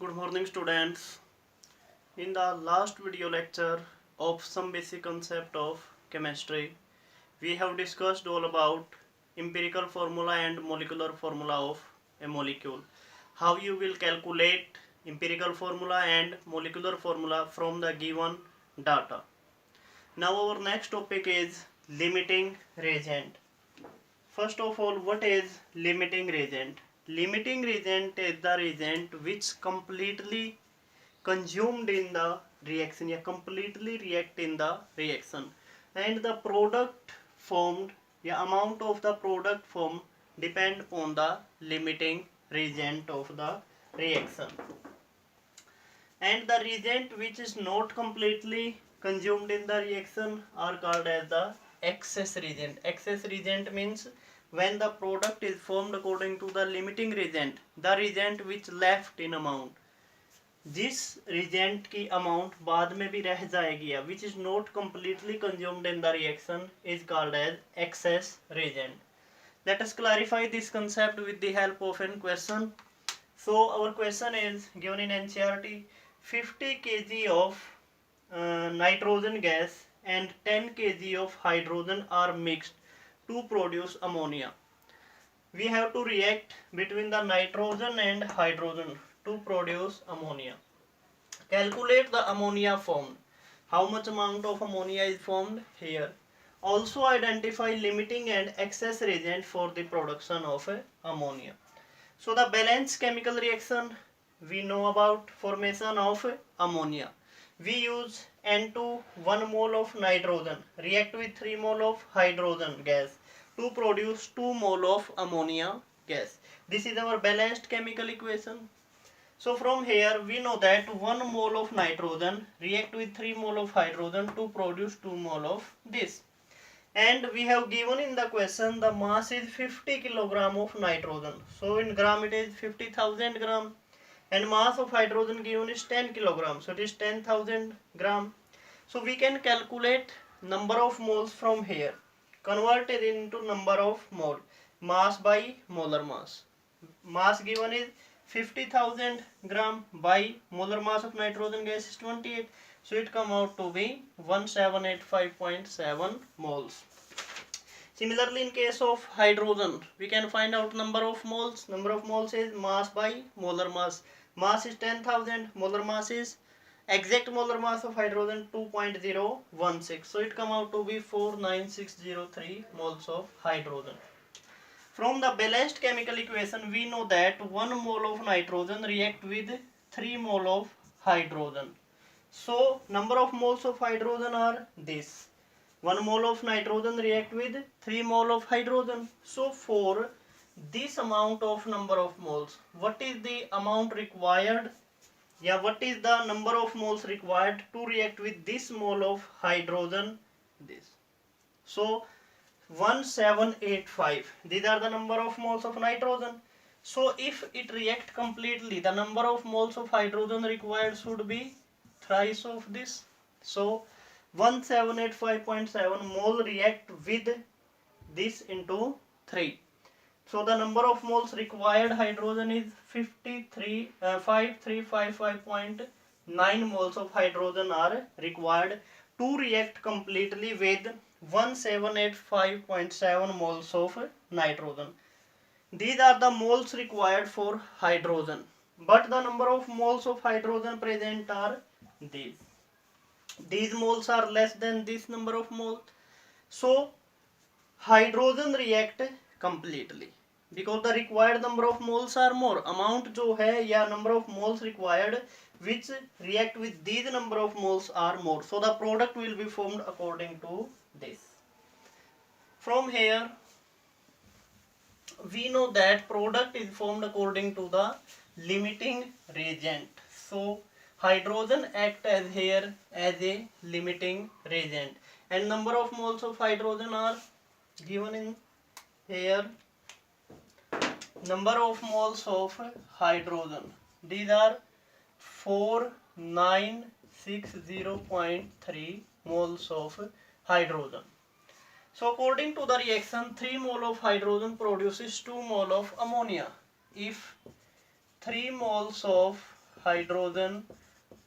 Good morning students. In the last video lecture of some basic concept of chemistry, we have discussed all about empirical formula and molecular formula of a molecule. How you will calculate empirical formula and molecular formula from the given data. Now our next topic is limiting reagent. First of all, what is limiting reagent? Limiting reagent is the reagent which completely consumed in the reaction, completely react in the reaction, and the product formed, amount of the product formed depend upon the limiting reagent of the reaction. And the reagent which is not completely consumed in the reaction are called as the excess reagent. Excess reagent means when the product is formed according to the limiting reagent, the reagent which left in amount, जिस reagent की amount बाद में भी रह जाएगी या which is not completely consumed in the reaction is called as excess reagent. Let us clarify this concept with the help of a question. So our question is given in NCERT: 50 kg of nitrogen gas and 10 kg of hydrogen are mixed to produce ammonia. We have to react between the nitrogen and hydrogen to produce ammonia. Calculate the ammonia formed. How much amount of ammonia is formed here. Also identify limiting and excess reagent for the production of ammonia. So the balanced chemical reaction, we know about formation of ammonia. We use N2 1 mole of nitrogen react with 3 mole of hydrogen gas to produce 2 mole of ammonia gas. This is our balanced chemical equation. So from here we know that 1 mole of nitrogen react with 3 mole of hydrogen to produce 2 mole of this. And we have given in the question the mass is 50 kilogram of nitrogen. So in gram it is 50,000 gram. And mass of hydrogen given is 10 kilogram. So it is 10,000 gram. So we can calculate number of moles from here. Convert it into number of mole. Mass by molar mass. Mass given is 50,000 gram by molar mass of nitrogen gas is 28. So it come out to be 1785.7 moles. Similarly, in case of hydrogen, we can find out number of moles. Number of moles is mass by molar mass. Mass is 10,000. Molar mass is exact molar mass of hydrogen 2.016. So it come out to be 49603 moles of hydrogen. From the balanced chemical equation, we know that 1 mole of nitrogen react with 3 mole of hydrogen. So number of moles of hydrogen are this. 1 mole of nitrogen react with 3 mole of hydrogen. So for this amount of number of moles, what is the amount required? What is the number of moles required to react with this mole of hydrogen? This. So 1785. These are the number of moles of nitrogen. So if it react completely, the number of moles of hydrogen required should be thrice of this. So 1785.7 mole react with this into 3. So the number of moles required hydrogen is 5355.9 moles of hydrogen are required to react completely with 1785.7 moles of nitrogen. These are the moles required for hydrogen. But the number of moles of hydrogen present are these. These moles are less than this number of moles. So hydrogen react completely because the required number of moles are more. Amount जो है या number of moles required which react with these number of moles are more. So the product will be formed according to this. From here we know that product is formed according to the limiting reagent. So hydrogen act as here as a limiting reagent, and number of moles of hydrogen are given in here. Number of moles of hydrogen, these are 4960.3 moles of hydrogen. So according to the reaction, 3 mole of hydrogen produces 2 mole of ammonia. If 3 moles of hydrogen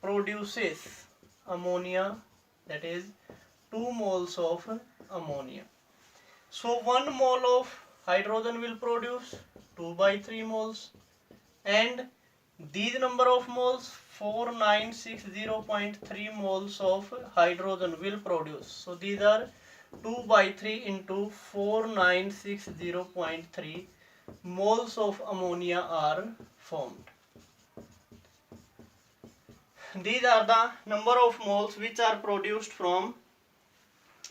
produces ammonia, that is 2 moles of ammonia. So 1 mole of hydrogen will produce 2 by 3 moles, and these number of moles 4960.3 moles of hydrogen will produce. So these are 2 by 3 into 4960.3 moles of ammonia are formed. These are the number of moles which are produced from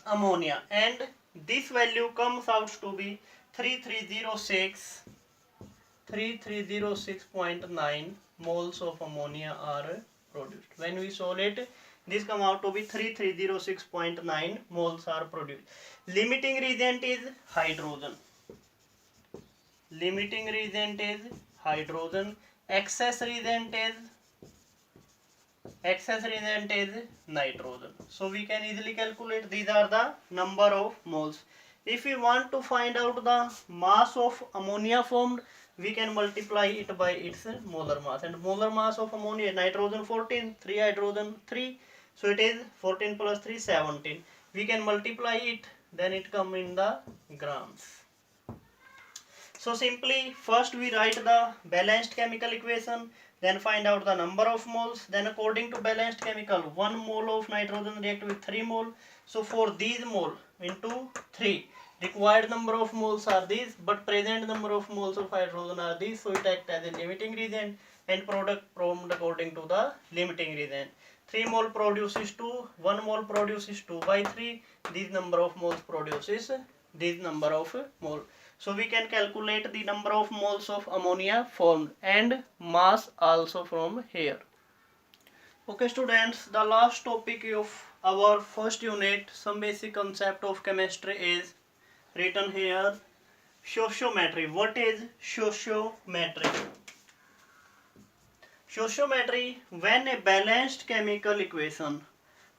ammonia, and this value comes out to be 3306.9 moles of ammonia are produced. When we solve it, this come out to be 3306.9 moles are produced. Limiting reagent is hydrogen. Limiting reagent is hydrogen. Excess reagent is nitrogen. So we can easily calculate these are the number of moles. If we want to find out the mass of ammonia formed, we can multiply it by its molar mass, and molar mass of ammonia, nitrogen 14, 3 hydrogen 3, so it is 14 plus 3 17. We can multiply it, then it come in the grams. So simply first we write the balanced chemical equation, then find out the number of moles, then according to balanced chemical 1 mole of nitrogen react with 3 mole. So for these mole into 3, required number of moles are these, but present number of moles of hydrogen are these, so it acts as a limiting reagent, and product formed according to the limiting reagent. 3 mole produces 2, 1 mole produces 2 by 3, this number of moles produces this number of mole. So we can calculate the number of moles of ammonia formed and mass also from here. Okay students, the last topic of our first unit, some basic concept of chemistry, is written here, stoichiometry. What is stoichiometry? Stoichiometry, when a balanced chemical equation,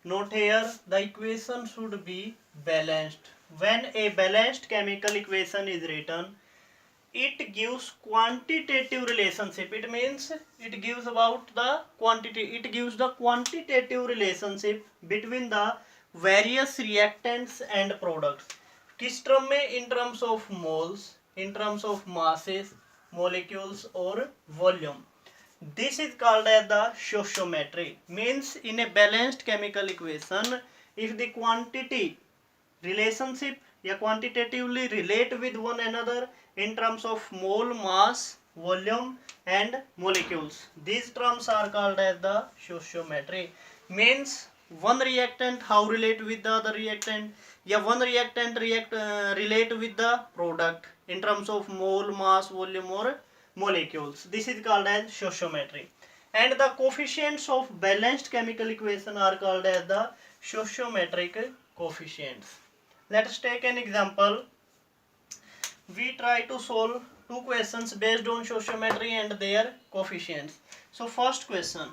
note here the equation should be balanced. When a balanced chemical equation is written, it gives quantitative relationship. It means it gives about the quantity, it gives the quantitative relationship between the various reactants and products. किस term में? In terms of moles, in terms of masses, molecules or volume. This is called as the stoichiometry. Means in a balanced chemical equation, if the quantity relationship या quantitatively relate with one another in terms of mole, mass, volume and molecules, these terms are called as the stoichiometry. Means one reactant how relate with the other reactant, या one reactant relate with the product in terms of mole, mass, volume or molecules. This is called as stoichiometry. And the coefficients of balanced chemical equation are called as the stoichiometric coefficients. Let us take an example. We try to solve two questions based on stoichiometry and their coefficients. So first question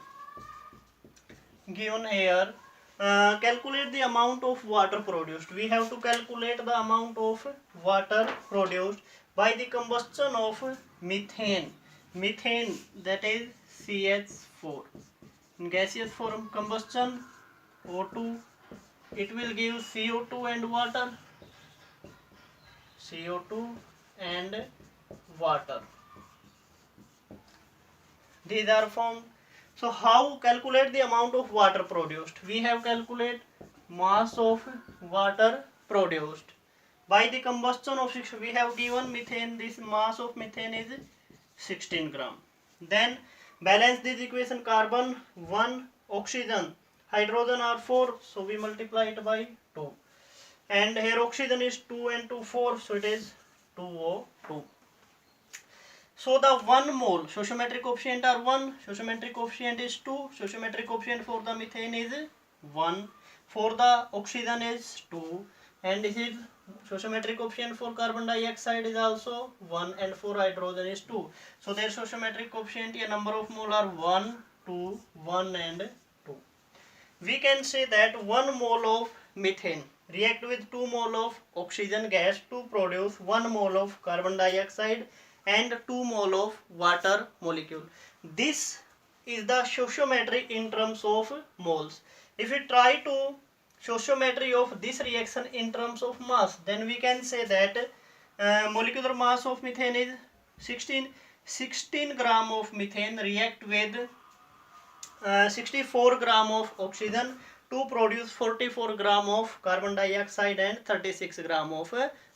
given here, calculate the amount of water produced. We have to calculate the amount of water produced by the combustion of methane. Methane, that is CH4. In gaseous form combustion, O2, it will give CO2 and water. CO2 and water. These are formed. So how calculate the amount of water produced? We have calculate mass of water produced by the combustion of 6. We have given methane, this mass of methane is 16 gram. Then balance this equation, carbon 1, oxygen, hydrogen are 4, so we multiply it by 2. And here oxygen is 2 and 2 4, so it is 2O2. So the 1 mole stoichiometric coefficient are 1, stoichiometric coefficient is 2, stoichiometric coefficient for the methane is 1, for the oxygen is 2, and this is stoichiometric coefficient for carbon dioxide is also 1, and for hydrogen is 2. So their stoichiometric coefficient, a number of mole are 1, 2, 1 and 2. We can say that 1 mole of methane react with 2 mole of oxygen gas to produce 1 mole of carbon dioxide and 2 mole of water molecule. This is the stoichiometry in terms of moles. If we try to stoichiometry of this reaction in terms of mass, then we can say that molecular mass of methane is 16 gram of methane react with 64 gram of oxygen to produce 44 gram of carbon dioxide and 36 gram of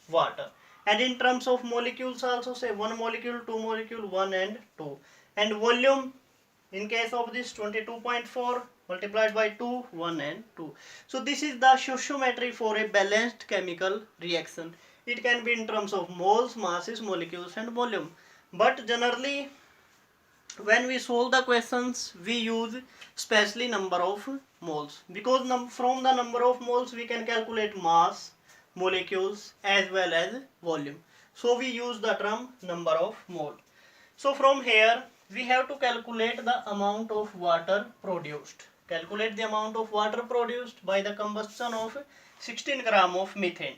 water. And in terms of molecules also, say 1 molecule, 2 molecule, 1 and 2. And volume, in case of this 22.4 multiplied by 2, 1 and 2. So this is the stoichiometry for a balanced chemical reaction. It can be in terms of moles, masses, molecules and volume. But generally when we solve the questions, we use specially number of moles, because from the number of moles we can calculate mass, molecules as well as volume. So we use the term number of mole. So from here we have to calculate the amount of water produced. Calculate the amount of water produced by the combustion of 16 gram of methane.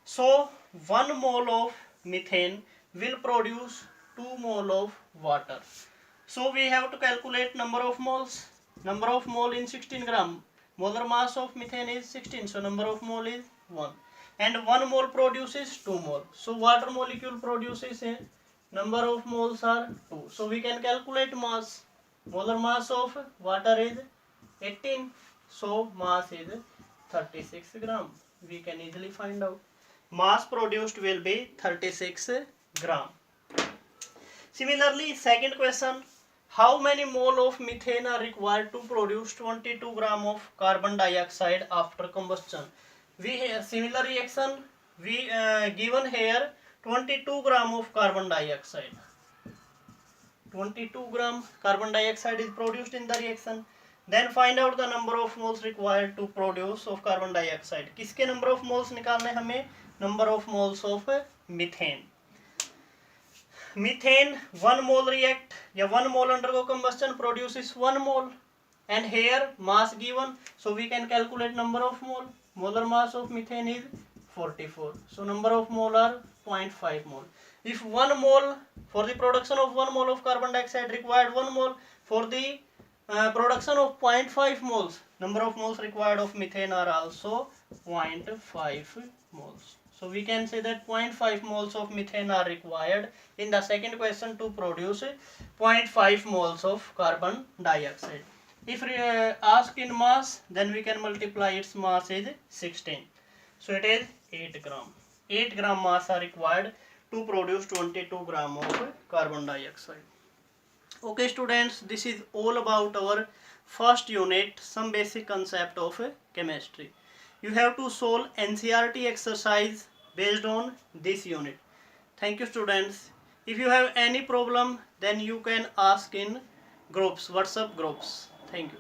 So 1 mole of methane will produce 2 mole of water. So we have to calculate number of moles. Number of mole in 16 gram. Molar mass of methane is 16. So number of mole is 1. And 1 mole produces 2 mole. So water molecule produces a number of moles are 2. So we can calculate mass. Molar mass of water is 18. So mass is 36 gram. We can easily find out. Mass produced will be 36 gram. Similarly, second question. How many mole of methane are required to produce 22 gram of carbon dioxide after combustion? We have similar reaction. We given here 22 gram of carbon dioxide. 22 gram carbon dioxide is produced in the reaction. Then find out the number of moles required to produce of carbon dioxide. किसके number of moles निकालने हमें? Number of moles of methane. Methane 1 mole react या 1 mole undergo combustion produces 1 mole, and here mass given, so we can calculate number of mole. Molar mass of methane is 44, so number of mole are 0.5 mole. If 1 mole for the production of 1 mole of carbon dioxide required 1 mole, for the production of 0.5 moles, number of moles required of methane are also 0.5 moles. So we can say that 0.5 moles of methane are required in the second question to produce 0.5 moles of carbon dioxide. If asked in mass, then we can multiply its mass is 16. So it is 8 gram. 8 gram mass are required to produce 22 gram of carbon dioxide. Okay students, this is all about our first unit, some basic concept of chemistry. You have to solve NCERT exercise based on this unit. Thank you students. If you have any problem, then you can ask in groups, WhatsApp groups. Thank you.